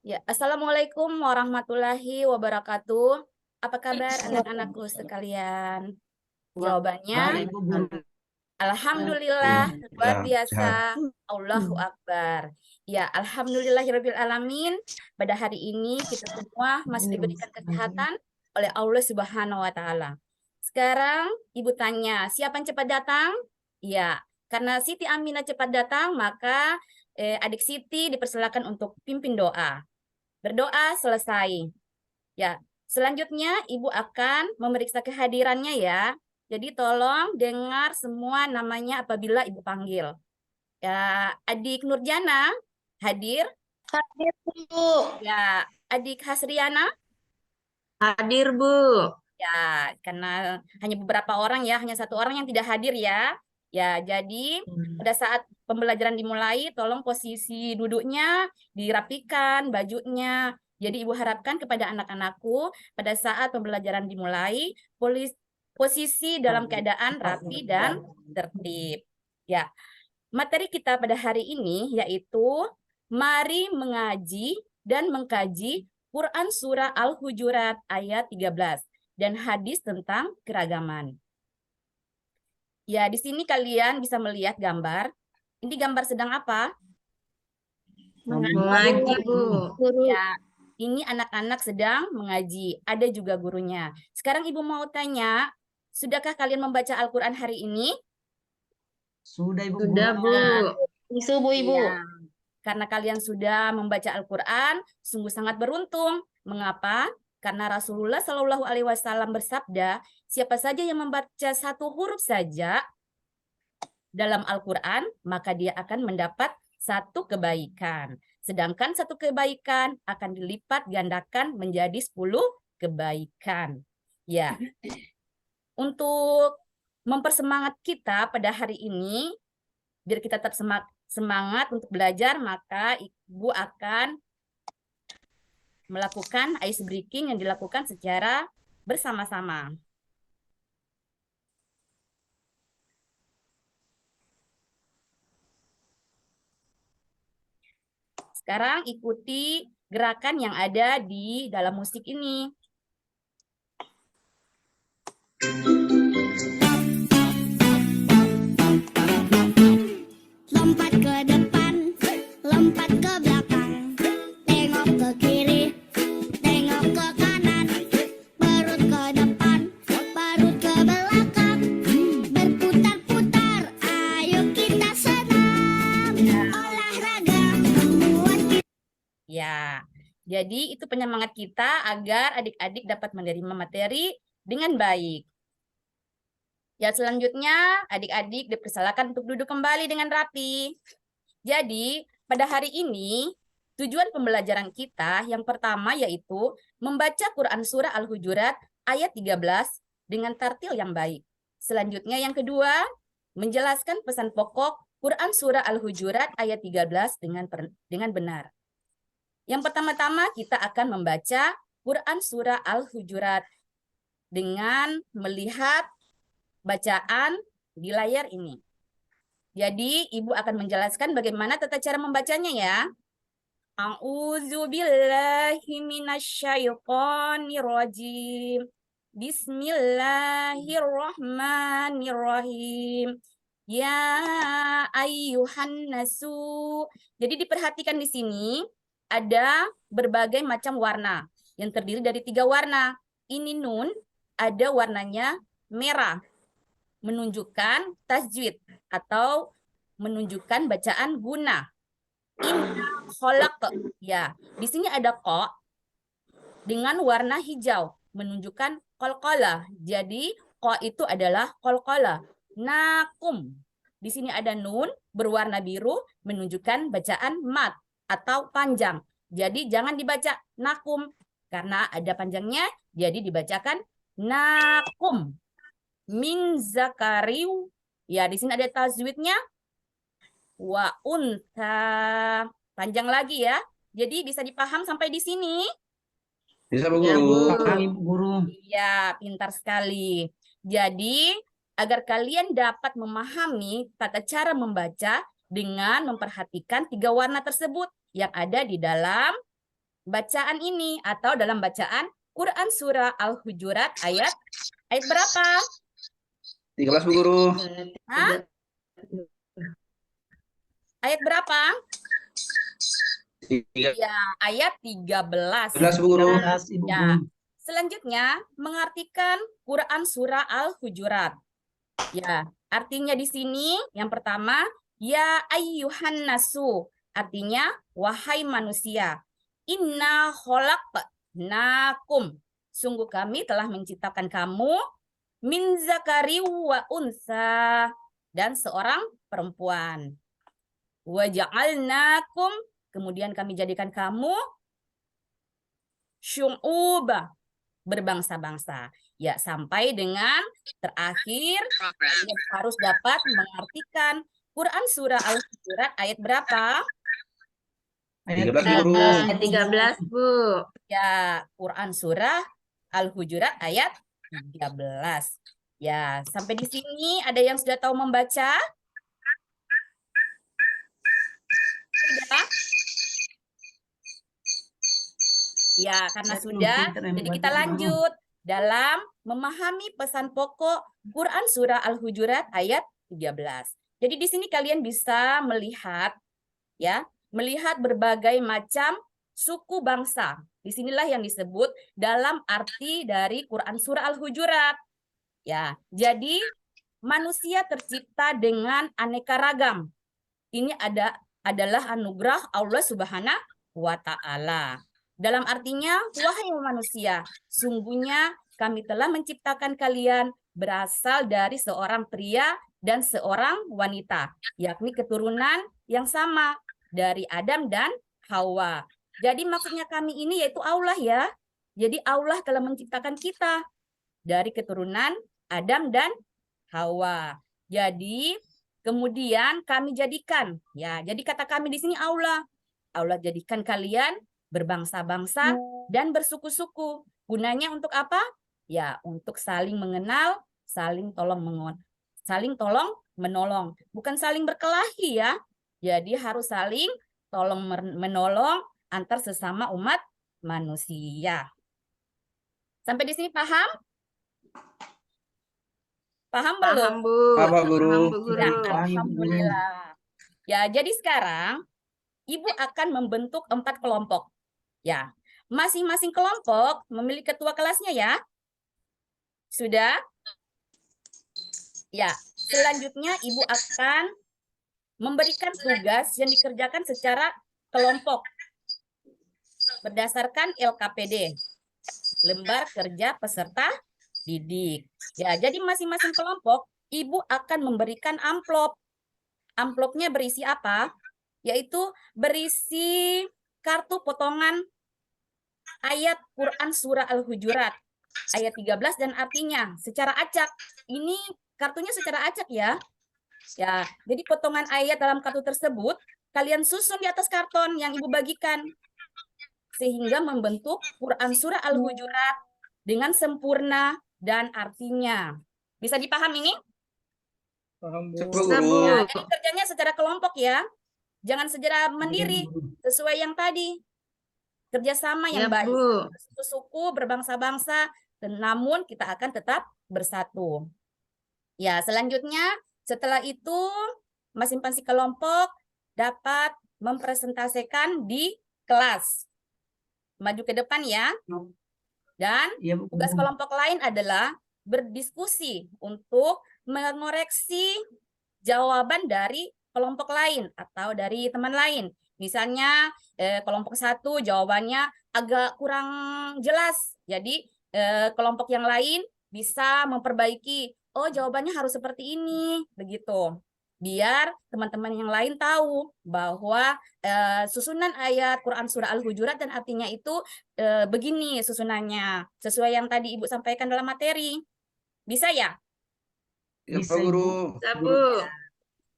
Ya, Assalamualaikum warahmatullahi wabarakatuh. Apa kabar anak-anakku sekalian? Jawabannya, Baik, Bu Guru. Alhamdulillah, luar Alhamdulillah, sehat. biasa. Allahu Akbar. Ya, Alhamdulillahirabbil alamin. Pada hari ini kita semua masih diberikan kesehatan oleh Allah Subhanahu wa taala. Sekarang Ibu tanya, siapa yang cepat datang? Ya, karena Siti Aminah cepat datang, maka adik Siti dipersilakan untuk pimpin doa. Berdoa selesai. Ya, selanjutnya Ibu akan memeriksa kehadirannya ya. Jadi tolong dengar semua namanya apabila Ibu panggil. Ya, adik Nurjana hadir. Hadir, Bu. Ya, adik Hasriana. Hadir, Bu. Ya, karena hanya beberapa orang ya, hanya satu orang yang tidak hadir ya. Ya, jadi pada saat pembelajaran dimulai, tolong posisi duduknya dirapikan, bajunya. Jadi Ibu harapkan kepada anak-anakku pada saat pembelajaran dimulai, posisi dalam keadaan rapi dan tertib. Ya, materi kita pada hari ini yaitu mari mengaji dan mengkaji Quran Surah Al-Hujurat ayat 13 dan hadis tentang keragaman. Ya, di sini kalian bisa melihat gambar. Ini gambar sedang apa? Mengaji, Bu. Ya, ini anak-anak sedang mengaji. Ada juga gurunya. Sekarang Ibu mau tanya, sudahkah kalian membaca Al-Quran hari ini? Sudah, Ibu Sudah, Guru. Bu. Isu, Bu, Ibu. Ya, karena kalian sudah membaca Al-Quran, sungguh sangat beruntung. Mengapa? Karena Rasulullah Shallallahu Alaihi Wasallam bersabda, siapa saja yang membaca satu huruf saja dalam Al-Quran, maka dia akan mendapat satu kebaikan. Sedangkan satu kebaikan akan dilipat gandakan menjadi 10 kebaikan. Ya, untuk mempersemangat kita pada hari ini, biar kita tetap semangat untuk belajar, maka Ibu akan melakukan ice breaking yang dilakukan secara bersama-sama. Sekarang ikuti gerakan yang ada di dalam musik ini. Lompat ke depan, lompat ke belakang, tengok ke kiri, tengok ke kanan, perut ke depan, perut ke belakang, berputar-putar, ayo kita senam, olahraga membuat kita. Ya, jadi itu penyemangat kita agar adik-adik dapat menerima materi dengan baik. Ya, selanjutnya adik-adik dipersilakan untuk duduk kembali dengan rapi. Jadi, pada hari ini tujuan pembelajaran kita yang pertama yaitu membaca Quran Surah Al-Hujurat ayat 13 dengan tartil yang baik. Selanjutnya yang kedua, menjelaskan pesan pokok Quran Surah Al-Hujurat ayat 13 dengan benar. Yang pertama-tama kita akan membaca Quran Surah Al-Hujurat dengan melihat bacaan di layar ini. Jadi, Ibu akan menjelaskan bagaimana tata cara membacanya ya. A'udzubillahi minasyaitonirrajim. Bismillahirrahmanirrahim. Ya ayyuhan nasu. Jadi diperhatikan di sini ada berbagai macam warna yang terdiri dari 3 warna. Ini nun ada warnanya merah, menunjukkan tajwid atau menunjukkan bacaan guna. Inna kholaq. Ya, di sini ada ko dengan warna hijau menunjukkan qalqalah. Jadi ko itu adalah qalqalah. Nakum. Di sini ada nun berwarna biru menunjukkan bacaan mat atau panjang. Jadi jangan dibaca nakum karena ada panjangnya, jadi dibacakan nakum. Min zakariu. Ya, di sini ada tajwidnya. Wa unta. Panjang lagi ya. Jadi bisa dipaham sampai di sini? Bisa, Bu Ya, Bu. Guru. Paham, Ibu Guru. Iya, pintar sekali. Jadi, agar kalian dapat memahami tata cara membaca dengan memperhatikan 3 warna tersebut yang ada di dalam bacaan ini atau dalam bacaan Quran surah Al-Hujurat ayat berapa? 13 Bu Guru. Hah? Ayat berapa? 13 Ya, ayat 13. Bu Guru. Ibu Ya. Guru. Selanjutnya, mengartikan Quran surah Al-Hujurat. Ya, artinya di sini yang pertama, ya ayyuhan nasu, artinya wahai manusia. Inna khalaqnakum. Sungguh kami telah menciptakan kamu min zakari wa unsa, dan seorang perempuan. Wa ja'alnakum, kemudian kami jadikan kamu syu'uba, berbangsa-bangsa. Ya, sampai dengan terakhir kalian harus dapat mengartikan Quran surah Al-Hujurat ayat berapa? 13 Bu Guru. Ayat 13, Bu. Ya, Quran surah Al-Hujurat ayat 13. Ya, sampai di sini ada yang sudah tahu membaca? Sudah? Ya, karena Saya belum sudah, pintar yang jadi membaca, kita Bu Guru. lanjut dalam memahami pesan pokok Quran surah Al-Hujurat ayat 13. Jadi di sini kalian bisa melihat ya, melihat berbagai macam suku bangsa. Disinilah yang disebut dalam arti dari Quran surah Al-Hujurat. Ya, jadi manusia tercipta dengan aneka ragam. Ini adalah anugerah Allah Subhanahu wa Ta'ala. Dalam artinya, wahai manusia, sungguhnya kami telah menciptakan kalian berasal dari seorang pria dan seorang wanita, yakni keturunan yang sama dari Adam dan Hawa. Jadi maksudnya kami ini yaitu Allah ya. Jadi Allah telah menciptakan kita dari keturunan Adam dan Hawa. Jadi kemudian kami jadikan, ya. Jadi kata kami di sini Allah. Allah jadikan kalian berbangsa-bangsa dan bersuku-suku. Gunanya untuk apa? Ya, untuk saling mengenal, saling tolong menolong. Bukan saling berkelahi ya. Jadi harus saling tolong menolong antar sesama umat manusia. Sampai di sini paham? Paham belum? Paham, Bu. Apa, Guru? Paham, Bu Guru. Ya, Paham, Ibu Guru. alhamdulillah. Ya, jadi sekarang Ibu akan membentuk 4 kelompok. Ya, masing-masing kelompok memiliki ketua kelasnya ya. Sudah? Ya, selanjutnya Ibu akan memberikan tugas yang dikerjakan secara kelompok berdasarkan LKPD, lembar kerja peserta didik. Ya, jadi masing-masing kelompok Ibu akan memberikan amplop. Amplopnya berisi apa? Yaitu berisi kartu potongan ayat Quran surah Al-Hujurat ayat 13 dan artinya secara acak. Ini kartunya secara acak ya. Ya, jadi potongan ayat dalam kartu tersebut kalian susun di atas karton yang Ibu bagikan sehingga membentuk Quran surah Al-Hujurat dengan sempurna dan artinya. Bisa dipahami ini? Bu Bisa, Guru. Bu. Ya, jadi kerjanya secara kelompok ya. Jangan secara mandiri, sesuai yang tadi. Kerjasama yang Ya, baik. Bu. Suku berbangsa-bangsa, namun kita akan tetap bersatu. Ya, selanjutnya setelah itu masing-masing kelompok dapat mempresentasikan di kelas. Maju ke depan ya. Dan Iya, Bu tugas Guru. kelompok lain adalah berdiskusi untuk mengoreksi jawaban dari kelompok lain atau dari teman lain. Misalnya kelompok 1 jawabannya agak kurang jelas. Jadi kelompok yang lain bisa memperbaiki. Oh, jawabannya harus seperti ini, begitu. Biar teman-teman yang lain tahu bahwa susunan ayat Quran surah Al-Hujurat dan artinya itu begini susunannya, sesuai yang tadi Ibu sampaikan dalam materi. Bisa ya? Ya, Bisa, Pak Ibu. Guru. Bisa, Bu.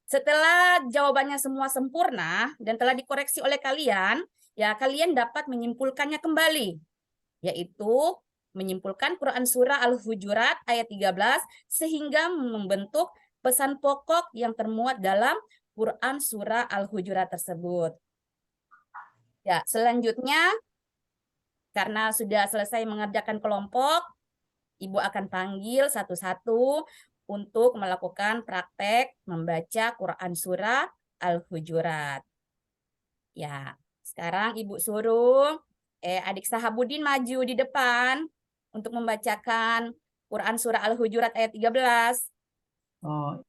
Setelah jawabannya semua sempurna dan telah dikoreksi oleh kalian, ya kalian dapat menyimpulkannya kembali, yaitu menyimpulkan Quran surah Al-Hujurat ayat 13 sehingga membentuk pesan pokok yang termuat dalam Quran surah Al-Hujurat tersebut. Ya, selanjutnya Karena sudah selesai mengerjakan kelompok, Ibu akan panggil satu-satu untuk melakukan praktek membaca Quran Surah Al-Hujurat. Ya, sekarang Ibu suruh adik Sahabudin maju di depan untuk membacakan Quran Surah Al-Hujurat ayat 13. Oh,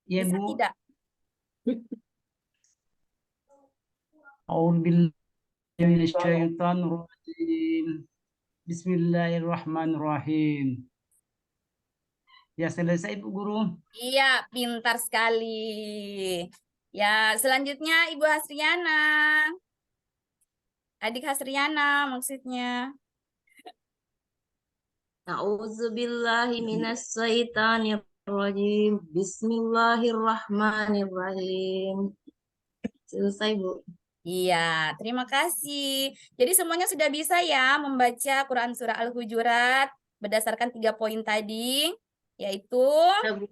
iya Bisa Bu. tidak? A'udzubillahi minasyaitonirrajim. Bismillahirrahmanirrahim. Ya selesai Bu Guru. Iya, pintar sekali. Ya, selanjutnya Ibu Hasriana. Adik Hasriana maksudnya. A'udzubillahi minasyaitonirrajim. Bismillahirrahmanirrahim. Selesai, Bu. Iya, terima kasih. Jadi semuanya sudah bisa ya membaca Quran Surah Al-Hujurat berdasarkan 3 poin tadi, yaitu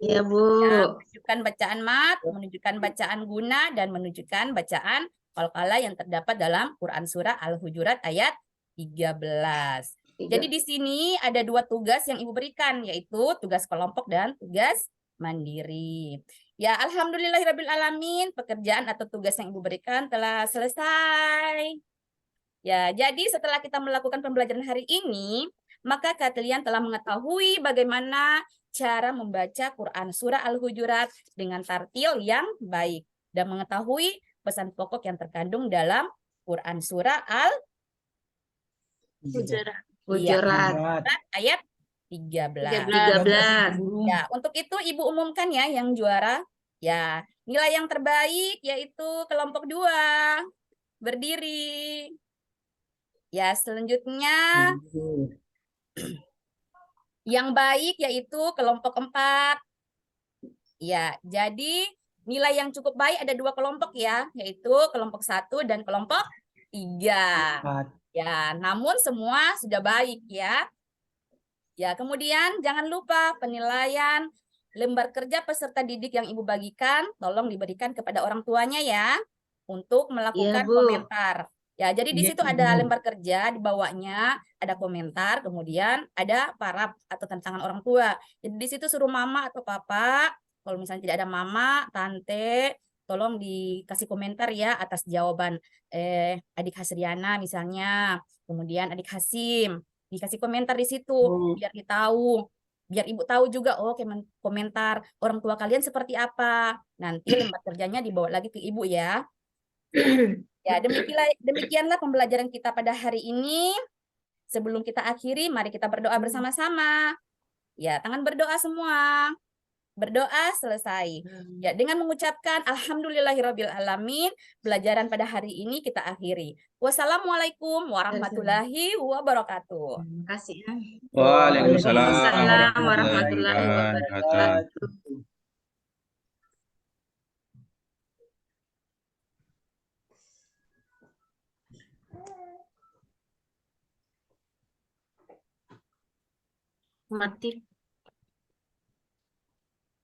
Ya, Bu. menunjukkan bacaan mat, menunjukkan bacaan guna, dan menunjukkan bacaan qalqalah yang terdapat dalam Quran Surah Al-Hujurat ayat 13. Jadi di sini ada 2 tugas yang Ibu berikan, yaitu tugas kelompok dan tugas mandiri. Ya, alhamdulillahirrabbilalamin, pekerjaan atau tugas yang Ibu berikan telah selesai. Ya, jadi setelah kita melakukan pembelajaran hari ini, maka kalian telah mengetahui bagaimana cara membaca Quran Surah Al-Hujurat dengan tartil yang baik dan mengetahui pesan pokok yang terkandung dalam Quran Surah Hujurat. Hujurat. ayat 13. 13. Guru. Ya, untuk itu Ibu umumkan ya yang juara. Ya, nilai yang terbaik yaitu kelompok 2. Berdiri. Ya, selanjutnya yang baik yaitu kelompok 4. Ya, jadi nilai yang cukup baik ada 2 kelompok ya, yaitu kelompok 1 dan kelompok 3. Empat. Ya, namun semua sudah baik ya. Ya, kemudian jangan lupa penilaian lembar kerja peserta didik yang Ibu bagikan, tolong diberikan kepada orang tuanya ya, untuk melakukan Bu. komentar. Ya, jadi di Iya, situ ada Bu. lembar kerja, di bawahnya ada komentar, kemudian ada paraf atau tantangan orang tua. Jadi di situ suruh mama atau papa, kalau misalnya tidak ada mama, tante, tolong dikasih komentar ya atas jawaban adik Hasriana misalnya, kemudian adik Hasim. Dikasih komentar di situ biar kita tahu, biar Ibu tahu juga komentar orang tua kalian seperti apa. Nanti lembar kerjanya dibawa lagi ke Ibu ya. Ya, demikianlah pembelajaran kita pada hari ini. Sebelum kita akhiri, mari kita berdoa bersama-sama. Ya, tangan berdoa semua. Berdoa selesai. Ya, dengan mengucapkan alhamdulillahirrabbilalamin, pelajaran pada hari ini kita akhiri. Wassalamualaikum warahmatullahi wabarakatuh. Terima kasih. Waalaikumsalam Waalaikumsalam warahmatullahi warahmatullahi wabarakatuh. wabarakatuh. Mati.